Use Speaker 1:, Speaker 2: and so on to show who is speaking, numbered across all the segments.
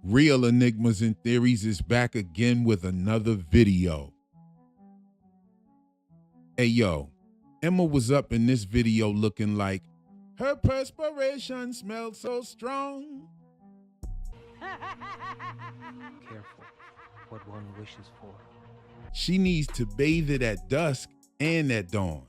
Speaker 1: Real Enigmas and Theories is back again with another video. Hey yo, Emma was up in this video looking like her perspiration smelled so strong.
Speaker 2: Careful what one wishes for.
Speaker 1: She needs to bathe it at dusk and at dawn.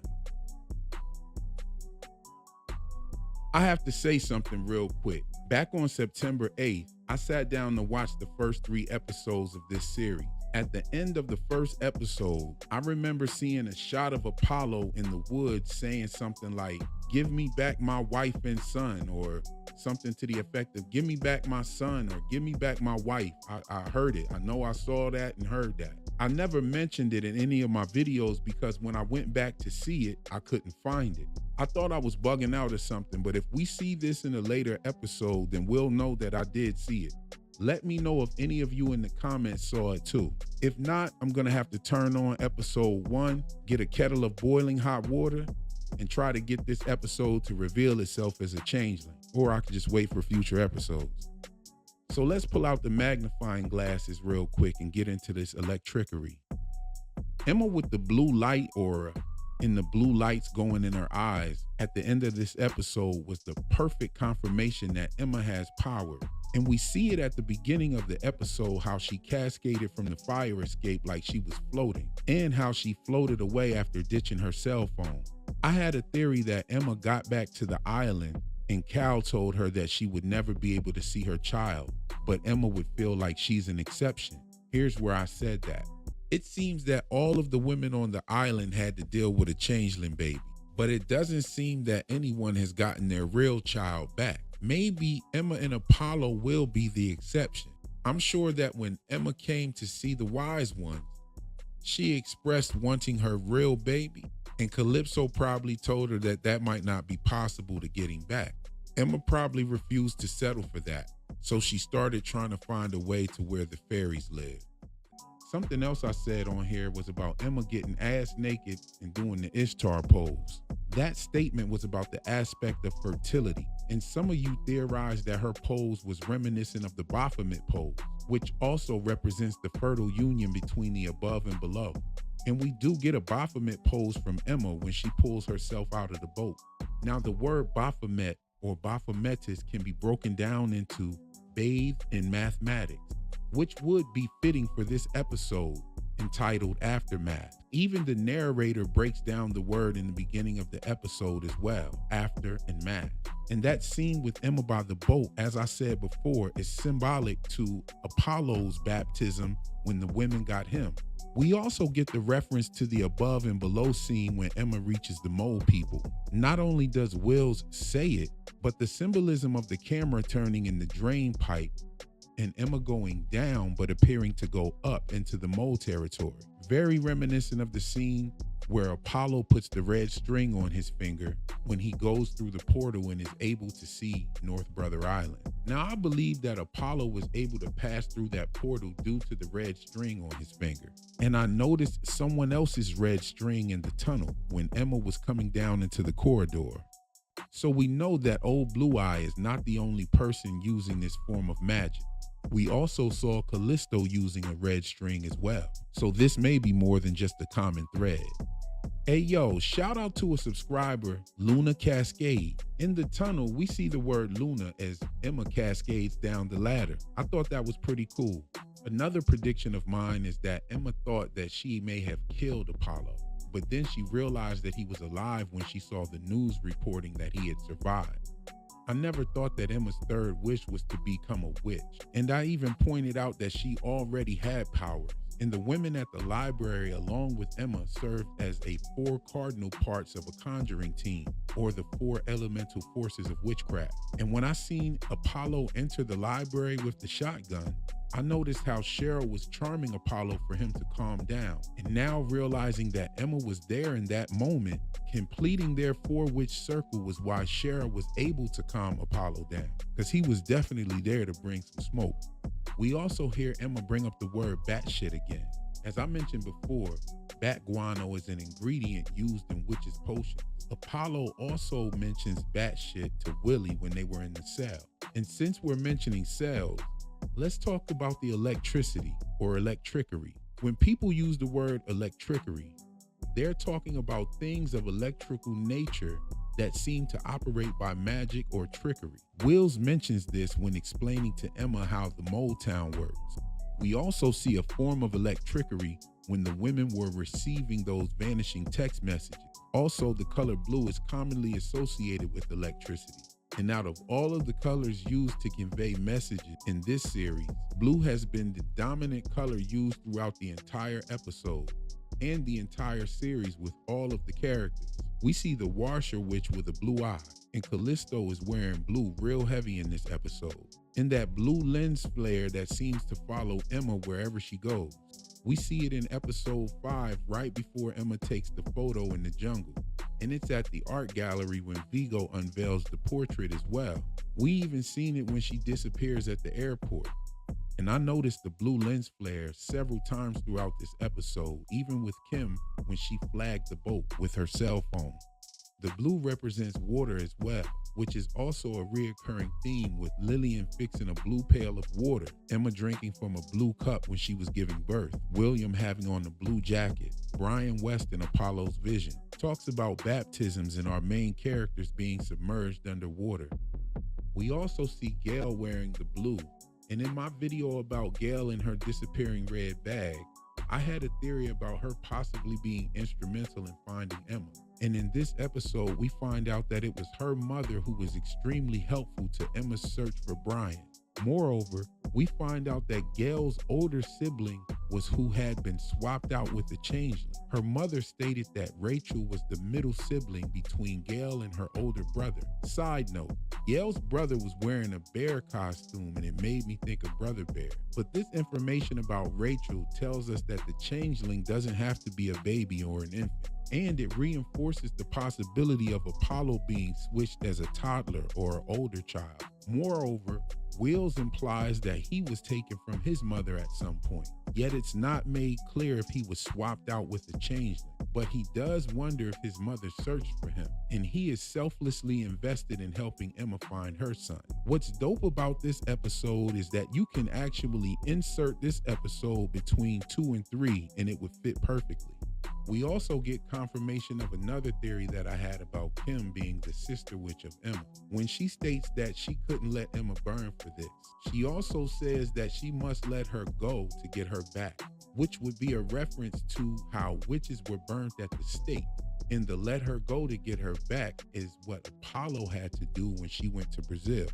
Speaker 1: I have to say something real quick. Back on September 8th, I sat down to watch the first 3 episodes of this series. At the end of the first episode, I remember seeing a shot of Apollo in the woods saying something like, "Give me back my wife and son," or something to the effect of, "Give me back my son," or "Give me back my wife." I heard it. I know I saw that and heard that. I never mentioned it in any of my videos because when I went back to see it, I couldn't find it. I thought I was bugging out or something, but if we see this in a later episode, then we'll know that I did see it. Let me know if any of you in the comments saw it too. If not, I'm gonna have to turn on episode 1, get a kettle of boiling hot water, and try to get this episode to reveal itself as a changeling. Or I could just wait for future episodes. So let's pull out the magnifying glasses real quick and get into this electricity. Emma with the blue light aura and the blue lights going in her eyes at the end of this episode was the perfect confirmation that Emma has power. And we see it at the beginning of the episode, how she cascaded from the fire escape like she was floating, and how she floated away after ditching her cell phone. I had a theory that Emma got back to the island and Cal told her that she would never be able to see her child, but Emma would feel like she's an exception. Here's where I said that. It seems that all of the women on the island had to deal with a changeling baby, but it doesn't seem that anyone has gotten their real child back. Maybe Emma and Apollo will be the exception. I'm sure that when Emma came to see the wise ones, she expressed wanting her real baby, and Calypso probably told her that that might not be possible to getting back. Emma probably refused to settle for that, so she started trying to find a way to where the fairies live. Something else I said on here was about Emma getting ass naked and doing the Ishtar pose. That statement was about the aspect of fertility, and some of you theorized that her pose was reminiscent of the Baphomet pose, which also represents the fertile union between the above and below. And we do get a Baphomet pose from Emma when she pulls herself out of the boat. Now the word Baphomet or Baphometus can be broken down into bathe in mathematics, which would be fitting for this episode entitled Aftermath. Even the narrator breaks down the word in the beginning of the episode as well, after and math. And that scene with Emma by the boat, as I said before, is symbolic to Apollo's baptism when the women got him. We also get the reference to the above and below scene when Emma reaches the mole people. Not only does Wills say it, but the symbolism of the camera turning in the drain pipe and Emma going down but appearing to go up into the mole territory. Very reminiscent of the scene where Apollo puts the red string on his finger when he goes through the portal and is able to see North Brother Island. Now I believe that Apollo was able to pass through that portal due to the red string on his finger. And I noticed someone else's red string in the tunnel when Emma was coming down into the corridor. So we know that old Blue Eye is not the only person using this form of magic. We also saw Callisto using a red string as well. So this may be more than just a common thread. Hey yo, shout out to a subscriber, Luna Cascade. In the tunnel, we see the word Luna as Emma cascades down the ladder. I thought that was pretty cool. Another prediction of mine is that Emma thought that she may have killed Apollo, but then she realized that he was alive when she saw the news reporting that he had survived. I never thought that Emma's third wish was to become a witch, and I even pointed out that she already had powers. And the women at the library along with Emma served as a 4 cardinal parts of a conjuring team, or the 4 elemental forces of witchcraft. And when I seen Apollo enter the library with the shotgun, I noticed how Cheryl was charming Apollo for him to calm down. And now realizing that Emma was there in that moment, completing their 4-witch circle was why Cheryl was able to calm Apollo down, because he was definitely there to bring some smoke. We also hear Emma bring up the word batshit again. As I mentioned before, bat guano is an ingredient used in witches' potions. Apollo also mentions batshit to Willie when they were in the cell. And since we're mentioning cells, Let's talk about the electricity or electricery. When people use the word electricery, they're talking about things of electrical nature that seem to operate by magic or trickery. Wills mentions this when explaining to Emma how the Motown works. We also see a form of electricery when the women were receiving those vanishing text messages. Also, the color blue is commonly associated with electricity. And out of all of the colors used to convey messages in this series, blue has been the dominant color used throughout the entire episode and the entire series with all of the characters. We see the Washer Witch with a blue eye, and Callisto is wearing blue real heavy in this episode. In that blue lens flare that seems to follow Emma wherever she goes. We see it in episode 5 right before Emma takes the photo in the jungle. And it's at the art gallery when Vigo unveils the portrait as well. We even seen it when she disappears at the airport. And I noticed the blue lens flare several times throughout this episode, even with Kim when she flagged the boat with her cell phone. The blue represents water as well, which is also a reoccurring theme with Lillian fixing a blue pail of water, Emma drinking from a blue cup when she was giving birth, William having on the blue jacket, Brian West in Apollo's vision. Talks about baptisms and our main characters being submerged underwater. We also see Gail wearing the blue, and in my video about Gail and her disappearing red bag, I had a theory about her possibly being instrumental in finding Emma. And in this episode, we find out that it was her mother who was extremely helpful to Emma's search for Brian. Moreover, we find out that Gail's older sibling was who had been swapped out with the Changeling. Her mother stated that Rachel was the middle sibling between Gail and her older brother. Side note, Gail's brother was wearing a bear costume and it made me think of Brother Bear. But this information about Rachel tells us that the Changeling doesn't have to be a baby or an infant. And it reinforces the possibility of Apollo being switched as a toddler or an older child. Moreover, Wills implies that he was taken from his mother at some point, yet it's not made clear if he was swapped out with the Changeling, but he does wonder if his mother searched for him, and he is selflessly invested in helping Emma find her son. What's dope about this episode is that you can actually insert this episode between 2 and 3 and it would fit perfectly. We also get confirmation of another theory that I had about Kim being the sister witch of Emma, when she states that she couldn't let Emma burn for this. She also says that she must let her go to get her back, which would be a reference to how witches were burnt at the stake. And the let her go to get her back is what Apollo had to do when she went to Brazil.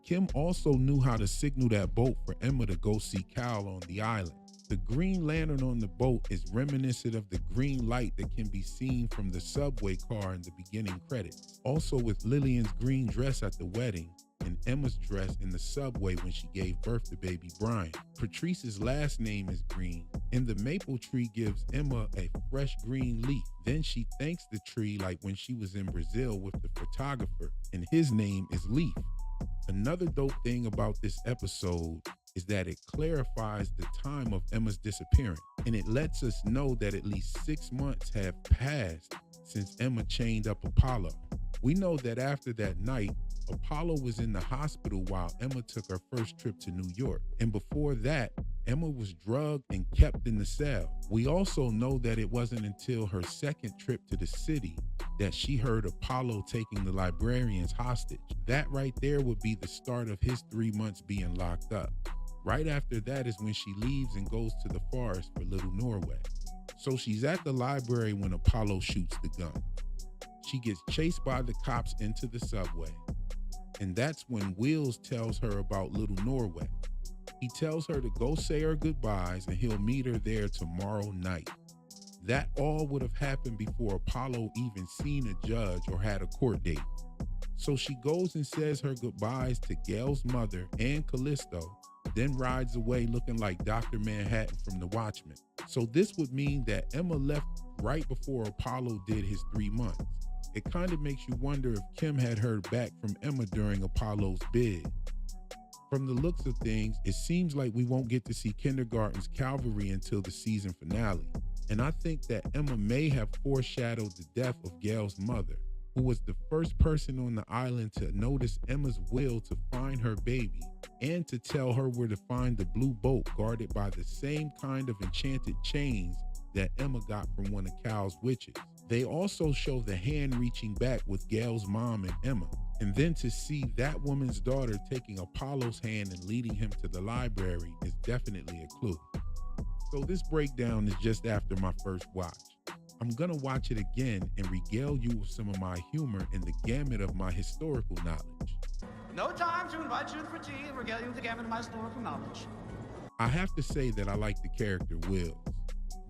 Speaker 1: Kim also knew how to signal that boat for Emma to go see Cal on the island. The green lantern on the boat is reminiscent of the green light that can be seen from the subway car in the beginning credits. Also with Lillian's green dress at the wedding and Emma's dress in the subway when she gave birth to baby Brian. Patrice's last name is Green, and the maple tree gives Emma a fresh green leaf. Then she thanks the tree like when she was in Brazil with the photographer, and his name is Leaf. Another dope thing about this episode is that it clarifies the time of Emma's disappearance, and it lets us know that at least 6 months have passed since Emma chained up Apollo. We know that after that night, Apollo was in the hospital while Emma took her first trip to New York, and before that, Emma was drugged and kept in the cell. We also know that it wasn't until her second trip to the city that she heard Apollo taking the librarians hostage. That right there would be the start of his 3 months being locked up. Right after that is when she leaves and goes to the forest for Little Norway. So she's at the library when Apollo shoots the gun. She gets chased by the cops into the subway. And that's when Wills tells her about Little Norway. He tells her to go say her goodbyes and he'll meet her there tomorrow night. That all would have happened before Apollo even seen a judge or had a court date. So she goes and says her goodbyes to Gail's mother and Callisto, then rides away looking like Dr. Manhattan from The Watchmen. So this would mean that Emma left right before Apollo did his 3 months. It kind of makes you wonder if Kim had heard back from Emma during Apollo's bid. From the looks of things, it seems like we won't get to see Kindergarten's Calvary until the season finale. And I think that Emma may have foreshadowed the death of Gail's mother. who was the first person on the island to notice Emma's will to find her baby and to tell her where to find the blue boat guarded by the same kind of enchanted chains that Emma got from one of Cal's witches. They also show the hand reaching back with Gail's mom and Emma, and then to see that woman's daughter taking Apollo's hand and leading him to the library is definitely a clue. So this breakdown is just after my first watch. I'm gonna watch it again and regale you with some of my humor and the gamut of my historical knowledge.
Speaker 3: No time to invite you for tea and regale you with the gamut of my historical knowledge.
Speaker 1: I have to say that I like the character Wills.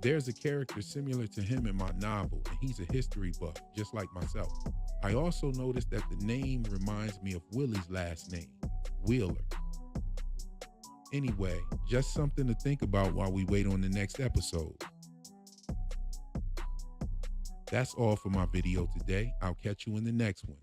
Speaker 1: There's a character similar to him in my novel, and he's a history buff, just like myself. I also noticed that the name reminds me of Willie's last name, Wheeler. Anyway, just something to think about while we wait on the next episode. That's all for my video today. I'll catch you in the next one.